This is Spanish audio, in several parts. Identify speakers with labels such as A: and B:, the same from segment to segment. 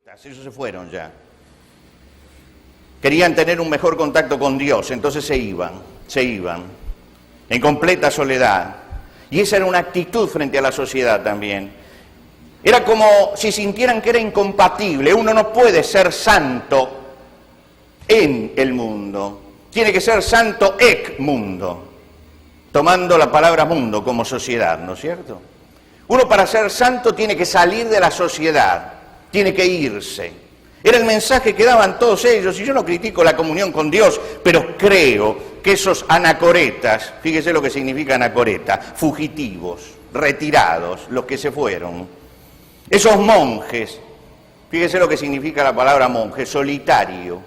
A: Ellos se fueron ya. Querían tener un mejor contacto con Dios, entonces se iban, en completa soledad. Y esa era una actitud frente a la sociedad también. Era como si sintieran que era incompatible. Uno no puede ser santo en el mundo, tiene que ser santo ec mundo, tomando la palabra mundo como sociedad, ¿no es cierto? Uno para ser santo tiene que salir de la sociedad, tiene que irse. Era el mensaje que daban todos ellos, y yo no critico la comunión con Dios, pero creo que esos anacoretas, fíjese lo que significa anacoreta, fugitivos, retirados, los que se fueron, esos monjes, fíjese lo que significa la palabra monje, solitario,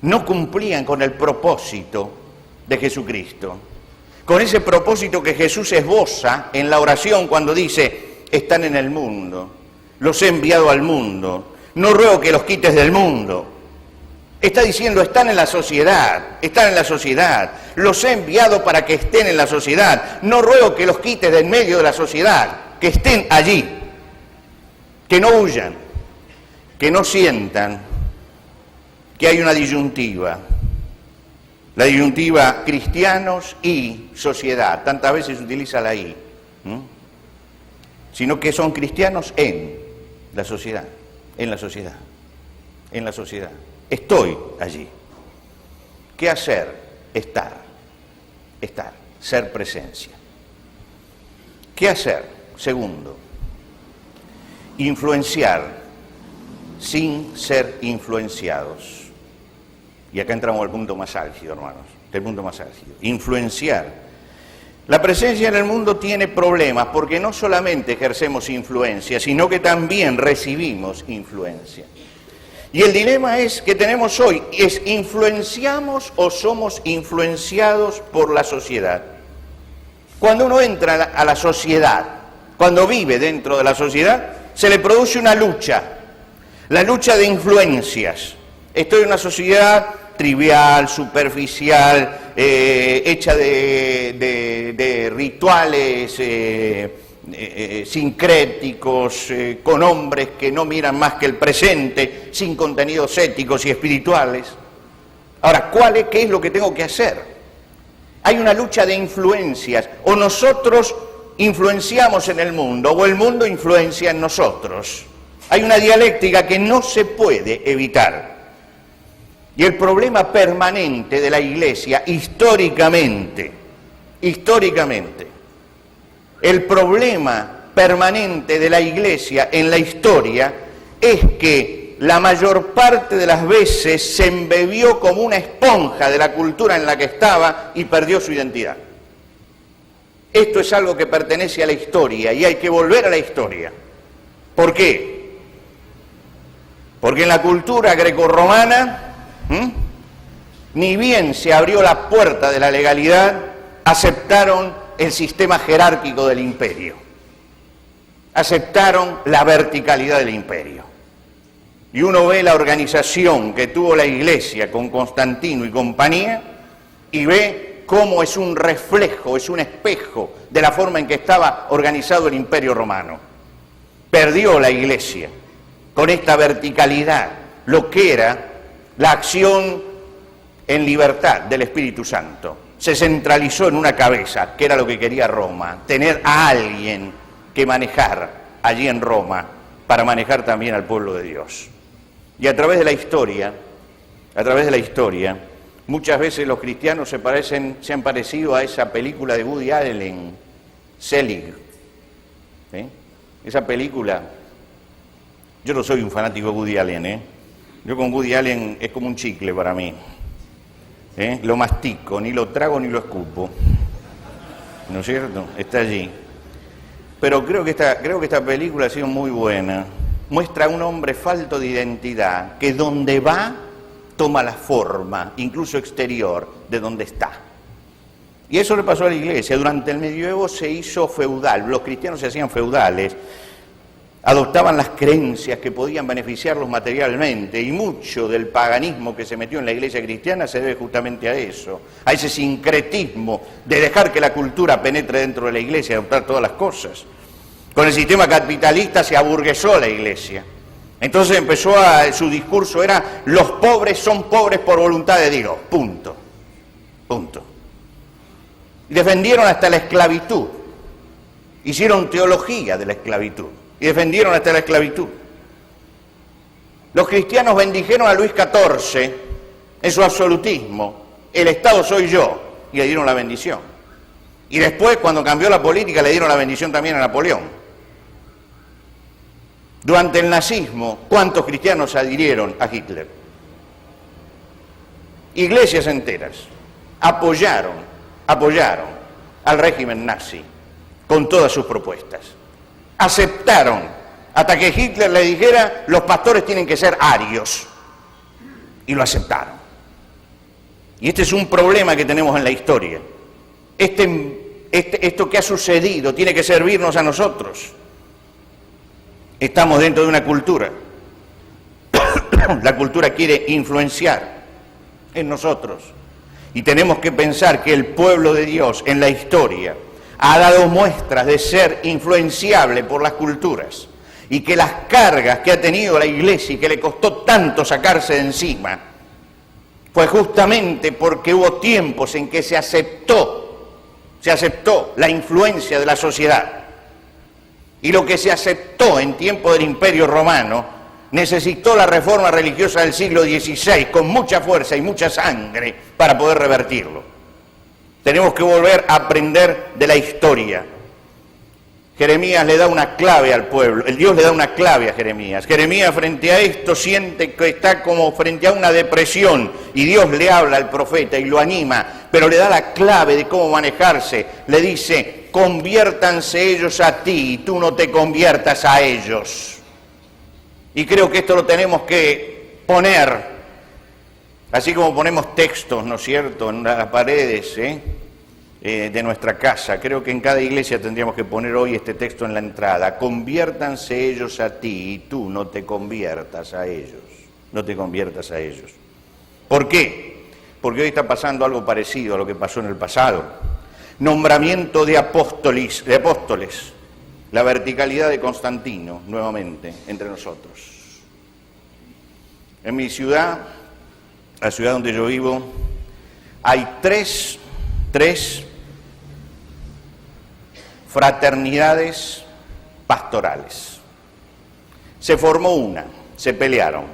A: no cumplían con el propósito de Jesucristo, con ese propósito que Jesús esboza en la oración cuando dice, están en el mundo, los he enviado al mundo, no ruego que los quites del mundo. Está diciendo, están en la sociedad, los he enviado para que estén en la sociedad, no ruego que los quites del medio de la sociedad, que estén allí, que no huyan, que no sientan que hay una disyuntiva, la disyuntiva cristianos y sociedad, tantas veces se utiliza la I, sino que son cristianos en la sociedad. Estoy allí. ¿Qué hacer? Estar, ser presencia. ¿Qué hacer? Segundo, influenciar sin ser influenciados. Y acá entramos al punto más álgido, hermanos, influenciar. La presencia en el mundo tiene problemas porque no solamente ejercemos influencia, sino que también recibimos influencia. Y el dilema que tenemos hoy es, ¿influenciamos o somos influenciados por la sociedad? Cuando uno entra a la sociedad, cuando vive dentro de la sociedad, se le produce una lucha, la lucha de influencias. Estoy en una sociedad trivial, superficial, hecha de rituales sincréticos, con hombres que no miran más que el presente, sin contenidos éticos y espirituales. Ahora, ¿qué es lo que tengo que hacer? Hay una lucha de influencias, o nosotros influenciamos en el mundo, o el mundo influencia en nosotros. Hay una dialéctica que no se puede evitar. Y el problema permanente de la Iglesia, históricamente, el problema permanente de la Iglesia en la historia es que la mayor parte de las veces se embebió como una esponja de la cultura en la que estaba y perdió su identidad. Esto es algo que pertenece a la historia y hay que volver a la historia. ¿Por qué? Porque en la cultura grecorromana, ni bien se abrió la puerta de la legalidad, aceptaron el sistema jerárquico del imperio, aceptaron la verticalidad del imperio. Y uno ve la organización que tuvo la Iglesia con Constantino y compañía y ve cómo es un reflejo, es un espejo de la forma en que estaba organizado el imperio romano. Perdió la Iglesia con esta verticalidad lo que era la acción en libertad del Espíritu Santo. Se centralizó en una cabeza, que era lo que quería Roma, tener a alguien que manejar allí en Roma, para manejar también al pueblo de Dios. Y a través de la historia, muchas veces los cristianos se han parecido a esa película de Woody Allen, Selig. Esa película, yo no soy un fanático de Woody Allen, Yo con Woody Allen es como un chicle para mí. Lo mastico, ni lo trago ni lo escupo. ¿No es cierto? Está allí. Pero creo que esta película ha sido muy buena. Muestra a un hombre falto de identidad, que donde va, toma la forma, incluso exterior, de donde está. Y eso le pasó a la Iglesia. Durante el medioevo se hizo feudal. Los cristianos se hacían feudales. Adoptaban las creencias que podían beneficiarlos materialmente, y mucho del paganismo que se metió en la Iglesia cristiana se debe justamente a eso, a ese sincretismo de dejar que la cultura penetre dentro de la Iglesia y adoptar todas las cosas. Con el sistema capitalista se aburguesó la Iglesia, Entonces su discurso era: los pobres son pobres por voluntad de Dios, punto, punto. Y defendieron hasta la esclavitud, hicieron teología de la esclavitud, y defendieron hasta la esclavitud. Los cristianos bendijeron a Luis XIV en su absolutismo: el Estado soy yo, y le dieron la bendición. Y después, cuando cambió la política, le dieron la bendición también a Napoleón. Durante el nazismo, ¿cuántos cristianos adhirieron a Hitler? Iglesias enteras apoyaron al régimen nazi con todas sus propuestas. Aceptaron, hasta que Hitler le dijera: los pastores tienen que ser arios. Y lo aceptaron. Y este es un problema que tenemos en la historia. Esto que ha sucedido tiene que servirnos a nosotros. Estamos dentro de una cultura. La cultura quiere influenciar en nosotros. Y tenemos que pensar que el pueblo de Dios en la historia ha dado muestras de ser influenciable por las culturas. Y que las cargas que ha tenido la Iglesia y que le costó tanto sacarse de encima, fue justamente porque hubo tiempos en que se aceptó la influencia de la sociedad. Y lo que se aceptó en tiempo del Imperio Romano necesitó la reforma religiosa del siglo XVI con mucha fuerza y mucha sangre para poder revertirlo. Tenemos que volver a aprender de la historia. Jeremías le da una clave al pueblo, el Dios le da una clave a Jeremías. Jeremías, frente a esto, siente que está como frente a una depresión, y Dios le habla al profeta y lo anima, pero le da la clave de cómo manejarse. Le dice: conviértanse ellos a ti y tú no te conviertas a ellos. Y creo que esto lo tenemos que poner, así como ponemos textos, ¿no es cierto?, en las paredes, de nuestra casa. Creo que en cada iglesia tendríamos que poner hoy este texto en la entrada: conviértanse ellos a ti y tú no te conviertas a ellos. No te conviertas a ellos. ¿Por qué? Porque hoy está pasando algo parecido a lo que pasó en el pasado. Nombramiento de apóstoles, la verticalidad de Constantino nuevamente entre nosotros. En mi ciudad, la ciudad donde yo vivo, hay tres fraternidades pastorales. Se formó una, se pelearon.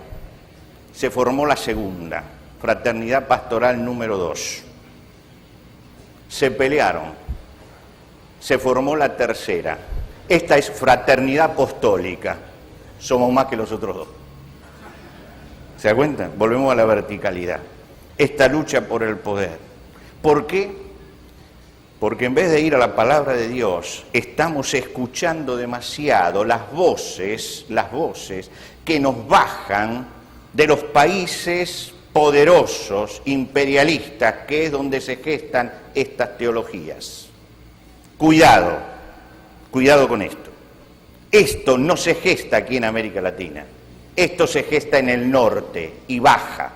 A: Se formó la segunda, fraternidad pastoral número 2. Se pelearon. Se formó la tercera. Esta es fraternidad apostólica. Somos más que los otros dos. ¿Se da cuenta? Volvemos a la verticalidad. Esta lucha por el poder. ¿Por qué? Porque en vez de ir a la palabra de Dios, estamos escuchando demasiado las voces que nos bajan de los países poderosos, imperialistas, que es donde se gestan estas teologías. Cuidado con esto. Esto no se gesta aquí en América Latina. Esto se gesta en el norte y baja.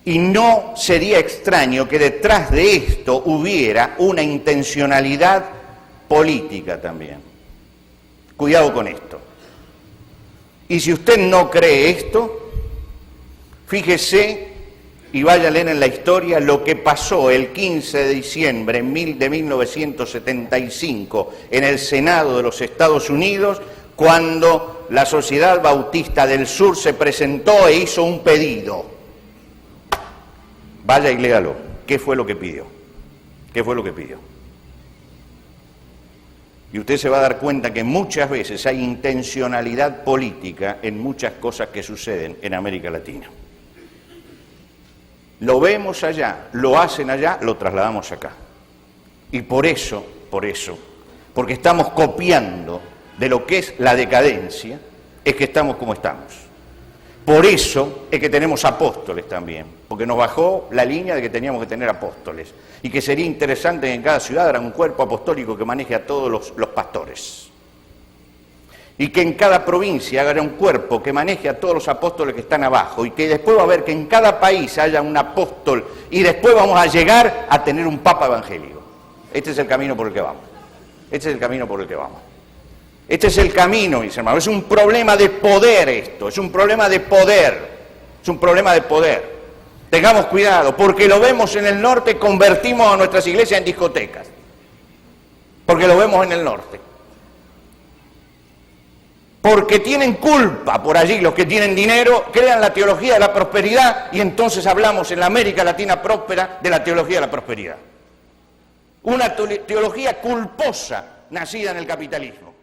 A: Y no sería extraño que detrás de esto hubiera una intencionalidad política también. Cuidado con esto. Y si usted no cree esto, fíjese y vaya a leer en la historia lo que pasó el 15 de diciembre de 1975 en el Senado de los Estados Unidos, cuando la Sociedad Bautista del Sur se presentó e hizo un pedido. Vaya y léalo. ¿Qué fue lo que pidió? ¿Qué fue lo que pidió? Y usted se va a dar cuenta que muchas veces hay intencionalidad política en muchas cosas que suceden en América Latina. Lo vemos allá, lo hacen allá, lo trasladamos acá. Y por eso, porque estamos copiando de lo que es la decadencia, es que estamos como estamos. Por eso es que tenemos apóstoles también, porque nos bajó la línea de que teníamos que tener apóstoles, y que sería interesante que en cada ciudad haya un cuerpo apostólico que maneje a todos los pastores, y que en cada provincia haya un cuerpo que maneje a todos los apóstoles que están abajo, y que después va a haber que en cada país haya un apóstol, y después vamos a llegar a tener un papa evangélico. Este es el camino por el que vamos. Este es el camino, mis hermanos. Es un problema de poder esto, es un problema de poder. Es un problema de poder. Tengamos cuidado, porque lo vemos en el norte, convertimos a nuestras iglesias en discotecas. Porque lo vemos en el norte. Porque tienen culpa por allí, los que tienen dinero, crean la teología de la prosperidad y entonces hablamos en la América Latina próspera de la teología de la prosperidad. Una teología culposa nacida en el capitalismo.